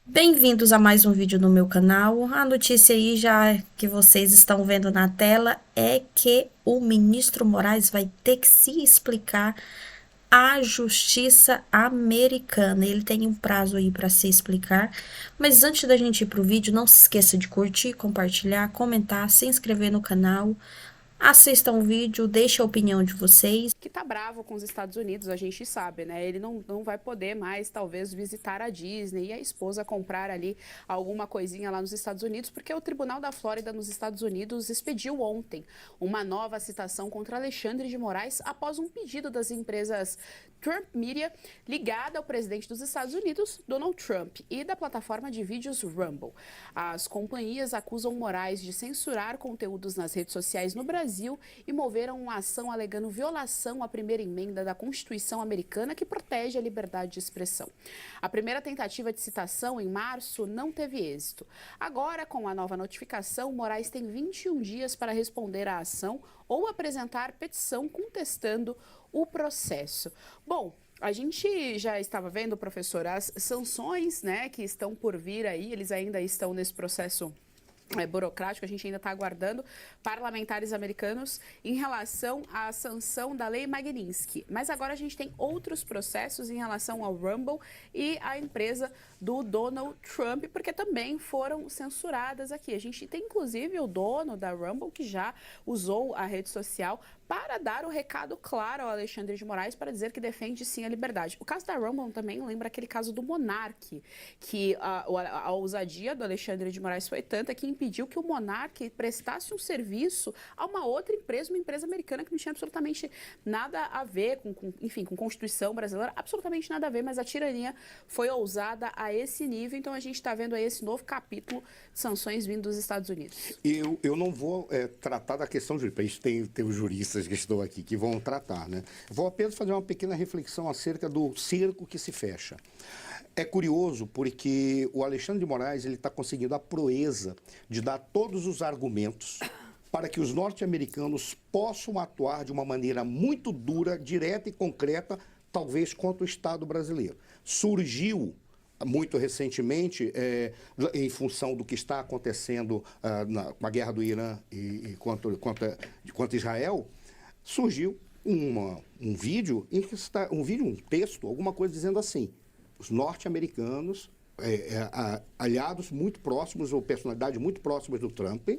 Bem-vindos a mais um vídeo no meu canal. A notícia aí já que vocês estão vendo na tela é que o ministro Moraes vai ter que se explicar à justiça americana. Ele tem um prazo aí para se explicar. Mas antes da gente ir pro vídeo, não se esqueça de curtir, compartilhar, comentar, se inscrever no canal. Assistam o vídeo, deixe a opinião de vocês. Que tá bravo com os Estados Unidos, a gente sabe, né? Ele não vai poder mais, talvez, visitar a Disney e a esposa comprar ali alguma coisinha lá nos Estados Unidos, porque o Tribunal da Flórida nos Estados Unidos expediu ontem uma nova citação contra Alexandre de Moraes após um pedido das empresas Trump Media ligada ao presidente dos Estados Unidos, Donald Trump, e da plataforma de vídeos Rumble. As companhias acusam Moraes de censurar conteúdos nas redes sociais no Brasil e moveram uma ação alegando violação à primeira emenda da Constituição americana que protege a liberdade de expressão. A primeira tentativa de citação, em março, não teve êxito. Agora, com a nova notificação, Moraes tem 21 dias para responder à ação ou apresentar petição contestando o processo. Bom, a gente já estava vendo, professor, as sanções, né, que estão por vir aí, eles ainda estão nesse processo burocrático, a gente ainda está aguardando parlamentares americanos em relação à sanção da Lei Magnitsky. Mas agora a gente tem outros processos em relação ao Rumble e à empresa do Donald Trump, porque também foram censuradas aqui. A gente tem, inclusive, o dono da Rumble, que já usou a rede social para dar o recado claro ao Alexandre de Moraes para dizer que defende sim a liberdade. O caso da Rumble também lembra aquele caso do Monark, que a ousadia do Alexandre de Moraes foi tanta que impediu que o Monark prestasse um serviço a uma outra empresa, uma empresa americana que não tinha absolutamente nada a ver enfim, com Constituição brasileira, absolutamente nada a ver, mas a tirania foi ousada a esse nível. Então a gente está vendo aí esse novo capítulo de sanções vindo dos Estados Unidos. Eu não vou tratar da questão jurídica, a gente tem os juristas que estão aqui que vão tratar, né? Vou apenas fazer uma pequena reflexão acerca do cerco que se fecha. É curioso porque o Alexandre de Moraes ele está conseguindo a proeza de dar todos os argumentos para que os norte-americanos possam atuar de uma maneira muito dura, direta e concreta, talvez contra o Estado brasileiro. Surgiu muito recentemente, em função do que está acontecendo com a guerra do Irã e contra Israel, surgiu um vídeo, um texto, alguma coisa dizendo assim: os norte-americanos, aliados muito próximos ou personalidades muito próximas do Trump,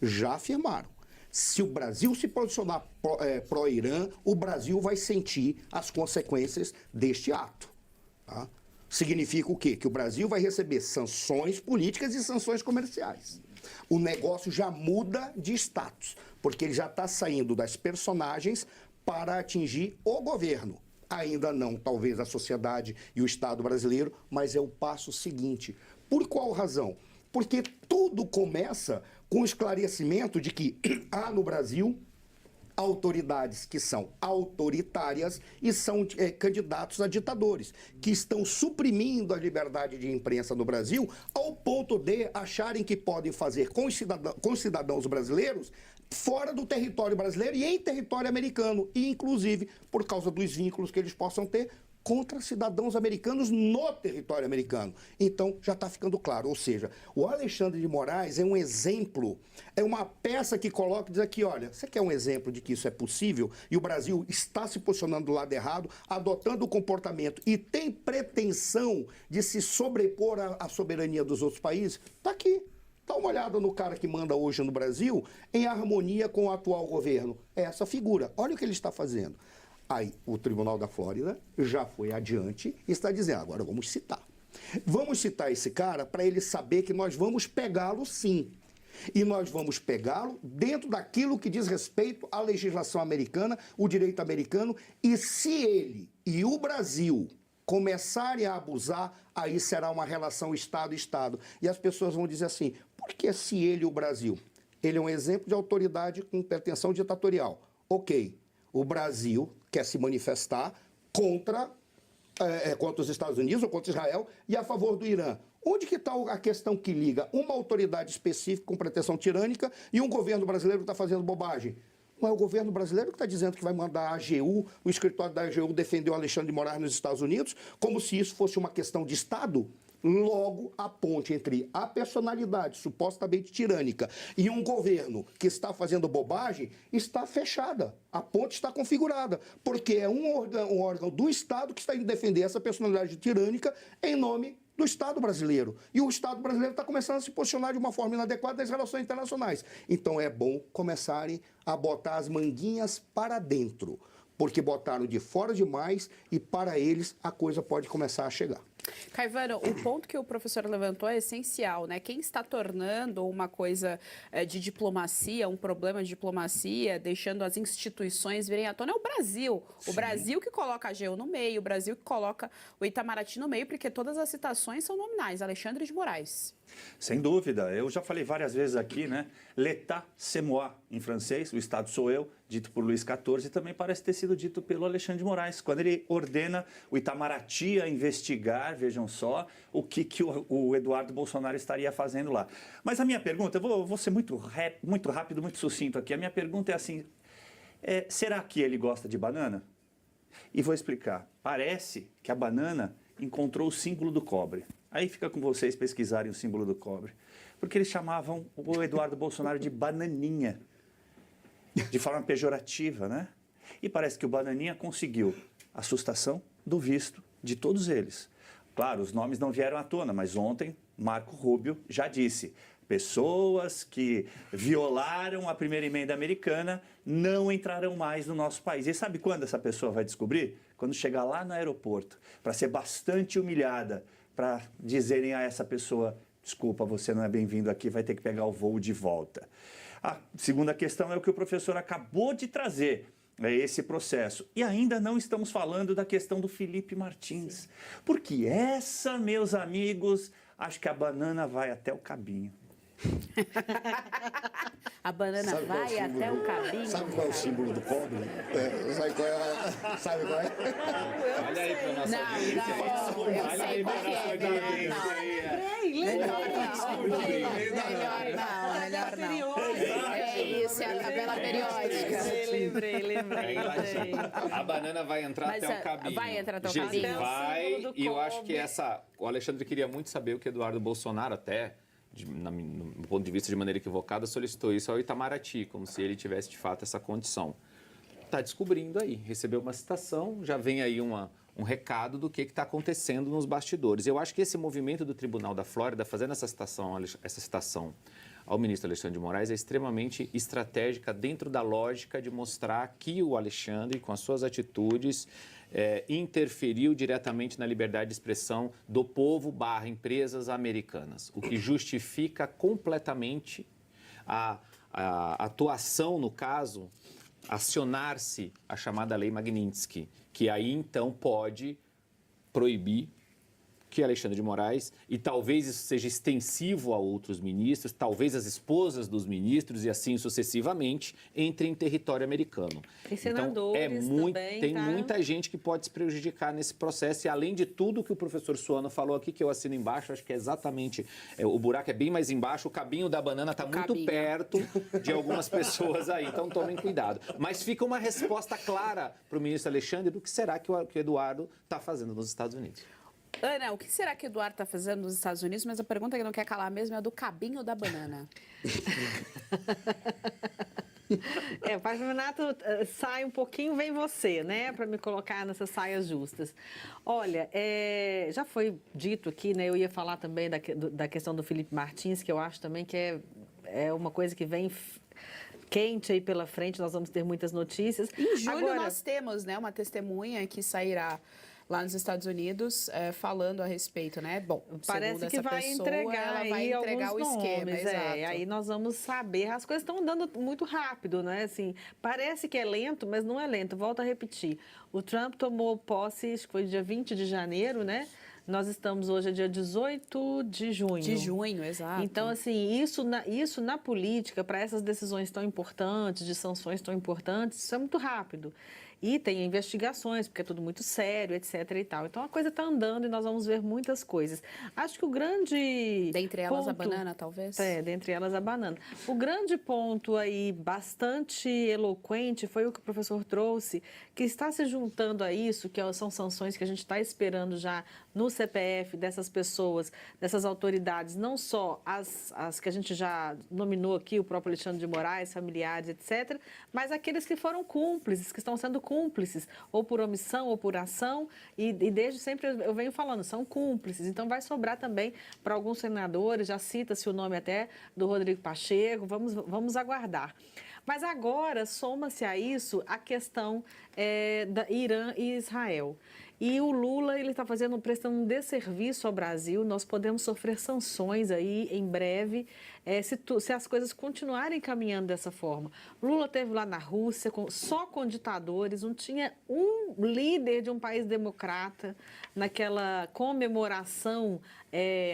já afirmaram: se o Brasil se posicionar pró-Irã, o Brasil vai sentir as consequências deste ato. Tá? Significa o quê? Que o Brasil vai receber sanções políticas e sanções comerciais. O negócio já muda de status, porque ele já está saindo das personagens para atingir o governo. Ainda não, talvez, a sociedade e o Estado brasileiro, mas é o passo seguinte. Por qual razão? Porque tudo começa com o esclarecimento de que há no Brasil autoridades que são autoritárias e são candidatos a ditadores, que estão suprimindo a liberdade de imprensa no Brasil ao ponto de acharem que podem fazer com os cidadãos brasileiros fora do território brasileiro e em território americano, e inclusive por causa dos vínculos que eles possam ter contra cidadãos americanos no território americano. Então, já está ficando claro. Ou seja, o Alexandre de Moraes é um exemplo, é uma peça que coloca e diz aqui: olha, você quer um exemplo de que isso é possível? E o Brasil está se posicionando do lado errado, adotando o comportamento e tem pretensão de se sobrepor à soberania dos outros países? Está aqui. Dá uma olhada no cara que manda hoje no Brasil em harmonia com o atual governo. É essa figura. Olha o que ele está fazendo. Aí o Tribunal da Flórida já foi adiante e está dizendo: agora vamos citar. Vamos citar esse cara para ele saber que nós vamos pegá-lo sim. E nós vamos pegá-lo dentro daquilo que diz respeito à legislação americana, o direito americano, e se ele e o Brasil começarem a abusar, aí será uma relação Estado-Estado. E as pessoas vão dizer assim: por que se ele e o Brasil? Ele é um exemplo de autoridade com pretensão ditatorial. Ok, o Brasil quer se manifestar contra os Estados Unidos ou contra Israel e a favor do Irã. Onde que está a questão que liga uma autoridade específica com pretensão tirânica e um governo brasileiro que está fazendo bobagem? Não é o governo brasileiro que está dizendo que vai mandar a AGU, o escritório da AGU defender o Alexandre de Moraes nos Estados Unidos, como se isso fosse uma questão de Estado? Logo, a ponte entre a personalidade supostamente tirânica e um governo que está fazendo bobagem está fechada. A ponte está configurada, porque é um órgão do Estado que está indo defender essa personalidade tirânica em nome do Estado brasileiro. E o Estado brasileiro está começando a se posicionar de uma forma inadequada nas relações internacionais. Então é bom começarem a botar as manguinhas para dentro, porque botaram de fora demais e para eles a coisa pode começar a chegar. Caivano, o ponto que o professor levantou é essencial, né? Quem está tornando uma coisa de diplomacia, um problema de diplomacia, deixando as instituições virem à tona é o Brasil. O Brasil que coloca a AGU no meio, o Brasil que coloca o Itamaraty no meio, porque todas as citações são nominais. Alexandre de Moraes. Sem dúvida, eu já falei várias vezes aqui, né? L'État, c'est moi, em francês, o Estado sou eu, dito por Luís XIV, e também parece ter sido dito pelo Alexandre de Moraes, quando ele ordena o Itamaraty a investigar, vejam só, o que o Eduardo Bolsonaro estaria fazendo lá. Mas a minha pergunta, eu vou ser muito rápido, muito sucinto aqui, a minha pergunta é assim, será que ele gosta de banana? E vou explicar, parece que a banana encontrou o símbolo do cobre. Aí fica com vocês pesquisarem o símbolo do cobre. Porque eles chamavam o Eduardo Bolsonaro de bananinha, de forma pejorativa, né? E parece que o bananinha conseguiu a sustação do visto de todos eles. Claro, os nomes não vieram à tona, mas ontem Marco Rubio já disse: pessoas que violaram a primeira emenda americana não entrarão mais no nosso país. E sabe quando essa pessoa vai descobrir? Quando chegar lá no aeroporto, para ser bastante humilhada, para dizerem a essa pessoa: desculpa, você não é bem-vindo aqui, vai ter que pegar o voo de volta. A segunda questão é o que o professor acabou de trazer, é esse processo. E ainda não estamos falando da questão do Felipe Martins, porque essa, meus amigos, acho que a banana vai até o cabinho. A banana vai até o cabinho. Sabe qual é o símbolo do cobre? Sabe qual é? Olha aí para nossa audiência. Olha aí para nossa Melhor não. É isso, é a tabela periódica. Lembrei. A banana vai entrar até o cabinho. Vai entrar até o cabinho. Vai, e eu acho que o Alexandre queria muito saber o que Eduardo Bolsonaro até, no ponto de vista de maneira equivocada, solicitou isso ao Itamaraty, como se ele tivesse de fato essa condição. Está descobrindo aí, recebeu uma citação, já vem aí um recado do que está acontecendo nos bastidores. Eu acho que esse movimento do Tribunal da Flórida, fazendo essa citação ao ministro Alexandre de Moraes, é extremamente estratégica dentro da lógica de mostrar que o Alexandre, com as suas atitudes, interferiu diretamente na liberdade de expressão do povo / empresas americanas, o que justifica completamente a atuação no caso, acionar-se a chamada Lei Magnitsky, que aí então pode proibir que Alexandre de Moraes, e talvez isso seja extensivo a outros ministros, talvez as esposas dos ministros e assim sucessivamente, entrem em território americano. Tem senadores também, tem muita gente que pode se prejudicar nesse processo, e além de tudo que o professor Suano falou aqui, que eu assino embaixo, acho que é exatamente, o buraco é bem mais embaixo, o cabinho da banana está muito perto de algumas pessoas aí, então tomem cuidado. Mas fica uma resposta clara para o ministro Alexandre do que será que o Eduardo está fazendo nos Estados Unidos. Ana, o que será que o Eduardo está fazendo nos Estados Unidos? Mas a pergunta que não quer calar mesmo é a do cabinho da banana. O Pavinato sai um pouquinho, vem você, né? Para me colocar nessas saias justas. Olha, já foi dito aqui, né? Eu ia falar também da questão do Felipe Martins, que eu acho também que é uma coisa que vem quente aí pela frente, nós vamos ter muitas notícias. Em julho nós temos, né, uma testemunha que sairá lá nos Estados Unidos, falando a respeito, né? Bom, parece que vai pessoa, entregar, ela vai entregar o esquema, nomes, aí nós vamos saber. As coisas estão andando muito rápido, né? Assim, parece que é lento, mas não é lento. Volto a repetir. O Trump tomou posse, acho que foi dia 20 de janeiro, né? Nós estamos hoje, dia 18 de junho. De junho, exato. Então, assim, isso na política, para essas decisões tão importantes, de sanções tão importantes, isso é muito rápido. E tem investigações, porque é tudo muito sério, etc. e tal. Então a coisa está andando e nós vamos ver muitas coisas. Acho que o grande Dentre elas a ponto- banana, talvez? dentre elas a banana. O grande ponto aí, bastante eloquente, foi o que o professor trouxe, que está se juntando a isso, que são sanções que a gente está esperando já no CPF dessas pessoas, dessas autoridades, não só as que a gente já nominou aqui, o próprio Alexandre de Moraes, familiares, etc., mas aqueles que foram cúmplices, que estão sendo cúmplices, ou por omissão ou por ação, e desde sempre eu venho falando, são cúmplices. Então vai sobrar também para alguns senadores, já cita-se o nome até do Rodrigo Pacheco, vamos aguardar. Mas agora soma-se a isso a questão da Irã e Israel. E o Lula, ele está prestando um desserviço ao Brasil. Nós podemos sofrer sanções aí em breve, se as coisas continuarem caminhando dessa forma. Lula esteve lá na Rússia só com ditadores, não tinha um líder de um país democrata naquela comemoração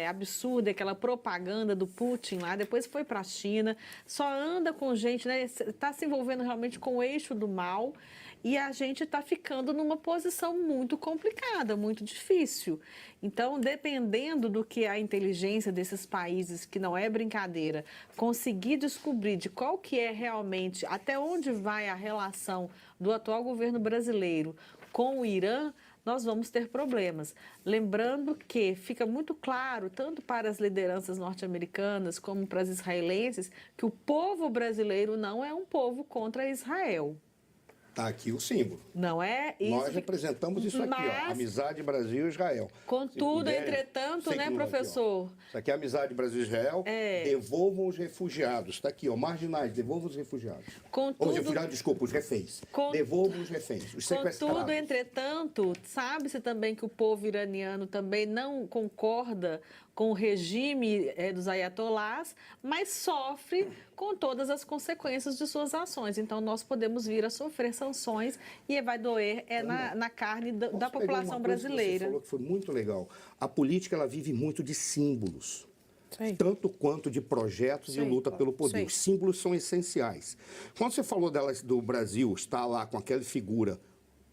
absurda, aquela propaganda do Putin lá. Depois foi para a China, só anda com gente, né? Está se envolvendo realmente com o eixo do mal. E a gente está ficando numa posição muito complicada, muito difícil. Então, dependendo do que a inteligência desses países, que não é brincadeira, conseguir descobrir de qual que é realmente, até onde vai a relação do atual governo brasileiro com o Irã, nós vamos ter problemas. Lembrando que fica muito claro, tanto para as lideranças norte-americanas como para as israelenses, que o povo brasileiro não é um povo contra Israel. Está aqui o símbolo. Não é isso. Nós representamos isso aqui, ó, amizade Brasil-Israel. Contudo, entretanto, né, professor? Aqui, isso aqui é amizade Brasil-Israel. Devolvam os refugiados. Está aqui, ó, marginais, devolvam os refugiados. Contudo, os refugiados, desculpa, os reféns. Devolvam os reféns, os sequestrados. Contudo, entretanto, sabe-se também que o povo iraniano também não concorda com o regime dos ayatolás, mas sofre com todas as consequências de suas ações. Então, nós podemos vir a sofrer sanções e vai doer na carne da população brasileira. Você falou que foi muito legal. A política, ela vive muito de símbolos. Sim. Tanto quanto de projetos e luta pelo poder. Sim. Os símbolos são essenciais. Quando você falou do Brasil estar lá com aquela figura,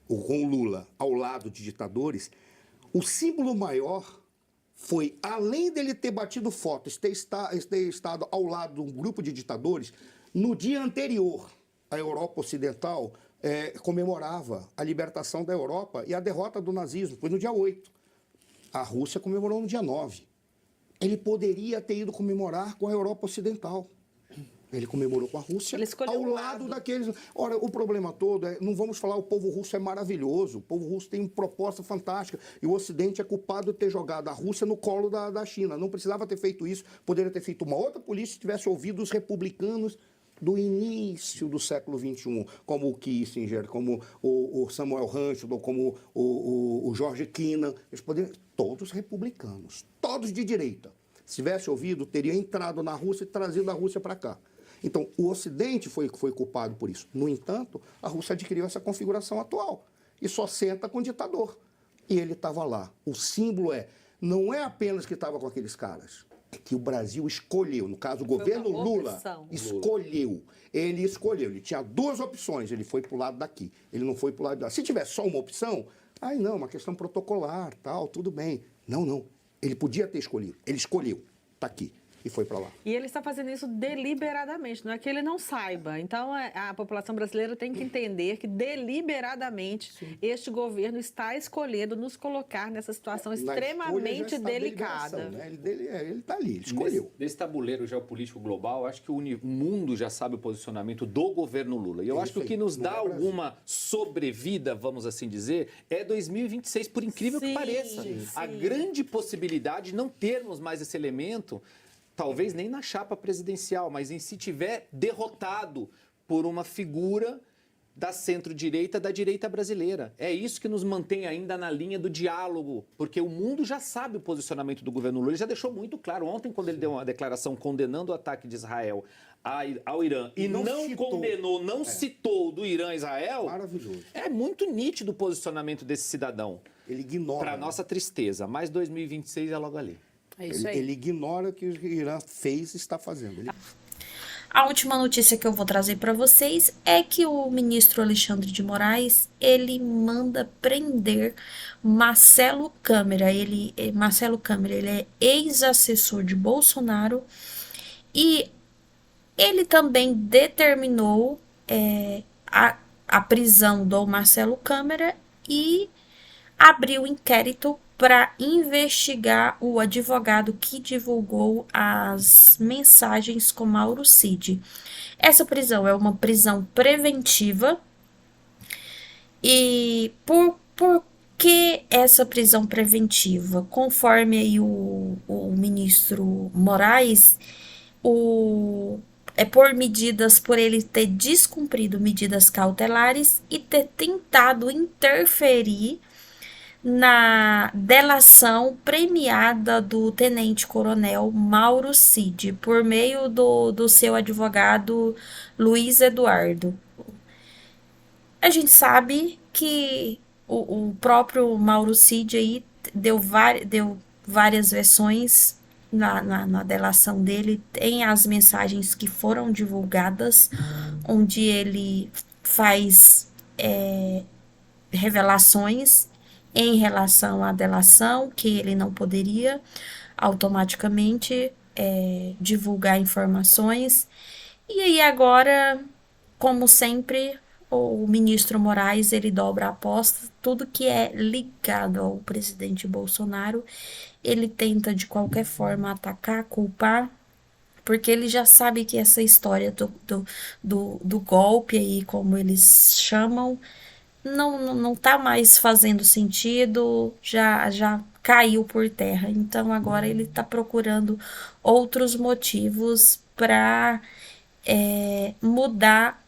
com o Lula, ao lado de ditadores, o símbolo maior foi, além dele ter batido fotos, ter estado ao lado de um grupo de ditadores, no dia anterior, a Europa Ocidental comemorava a libertação da Europa e a derrota do nazismo. Foi no dia 8. A Rússia comemorou no dia 9. Ele poderia ter ido comemorar com a Europa Ocidental. Ele comemorou com a Rússia ao lado daqueles... Ora, o problema todo não vamos falar o povo russo é maravilhoso, o povo russo tem uma proposta fantástica e o Ocidente é culpado de ter jogado a Rússia no colo da China. Não precisava ter feito isso, poderia ter feito uma outra polícia se tivesse ouvido os republicanos do início do século XXI, como o Kissinger, como o Samuel Huntington, como o George Kennan, eles poderiam... Todos republicanos, todos de direita. Se tivesse ouvido, teria entrado na Rússia e trazido a Rússia para cá. Então, o Ocidente foi culpado por isso. No entanto, a Rússia adquiriu essa configuração atual e só senta com o ditador. E ele estava lá. O símbolo não é apenas que estava com aqueles caras, é que o Brasil escolheu, no caso, o governo Lula escolheu. Ele escolheu, ele tinha duas opções, ele foi para o lado daqui, ele não foi para o lado daqui. Se tivesse só uma opção, uma questão protocolar, tal, tudo bem. Não. Ele podia ter escolhido, ele escolheu, está aqui. E foi para lá. E ele está fazendo isso deliberadamente, não é que ele não saiba. Então, a população brasileira tem que entender que deliberadamente este governo está escolhendo nos colocar nessa situação extremamente delicada. Né? Ele está ali, ele escolheu. Nesse tabuleiro geopolítico global, acho que o mundo já sabe o posicionamento do governo Lula. E eu acho que o que nos dá alguma sobrevida, vamos assim dizer, é 2026, por incrível que pareça. A grande possibilidade de não termos mais esse elemento... Talvez nem na chapa presidencial, mas em se tiver derrotado por uma figura da centro-direita, da direita brasileira. É isso que nos mantém ainda na linha do diálogo, porque o mundo já sabe o posicionamento do governo Lula. Ele já deixou muito claro ontem, quando ele deu uma declaração condenando o ataque de Israel ao Irã e não condenou, não citou do Irã a Israel. Maravilhoso. É muito nítido o posicionamento desse cidadão. Ele ignora. Para nossa tristeza, mas 2026 é logo ali. É isso aí. Ele ignora o que o Irã fez e está fazendo. A última notícia que eu vou trazer para vocês é que o ministro Alexandre de Moraes, ele manda prender Marcelo Câmara. Marcelo Câmara, ele é ex-assessor de Bolsonaro e ele também determinou a prisão do Marcelo Câmara e abriu inquérito para investigar o advogado que divulgou as mensagens com Mauro Cid. Essa prisão é uma prisão preventiva. E por que essa prisão preventiva? Conforme aí o ministro Moraes, é por ele ter descumprido medidas cautelares e ter tentado interferir na delação premiada do tenente-coronel Mauro Cid, por meio do seu advogado Luiz Eduardo. A gente sabe que o próprio Mauro Cid aí deu várias versões na delação dele. Tem as mensagens que foram divulgadas, onde ele faz revelações em relação à delação, que ele não poderia automaticamente divulgar informações. E aí agora, como sempre, o ministro Moraes, ele dobra a aposta. Tudo que é ligado ao presidente Bolsonaro, ele tenta de qualquer forma atacar, culpar, porque ele já sabe que essa história do golpe aí, como eles chamam, não tá mais fazendo sentido, já caiu por terra. Então agora ele tá procurando outros motivos para mudar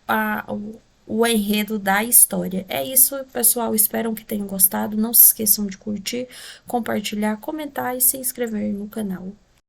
o enredo da história. É isso, pessoal. Espero que tenham gostado. Não se esqueçam de curtir, compartilhar, comentar e se inscrever no canal.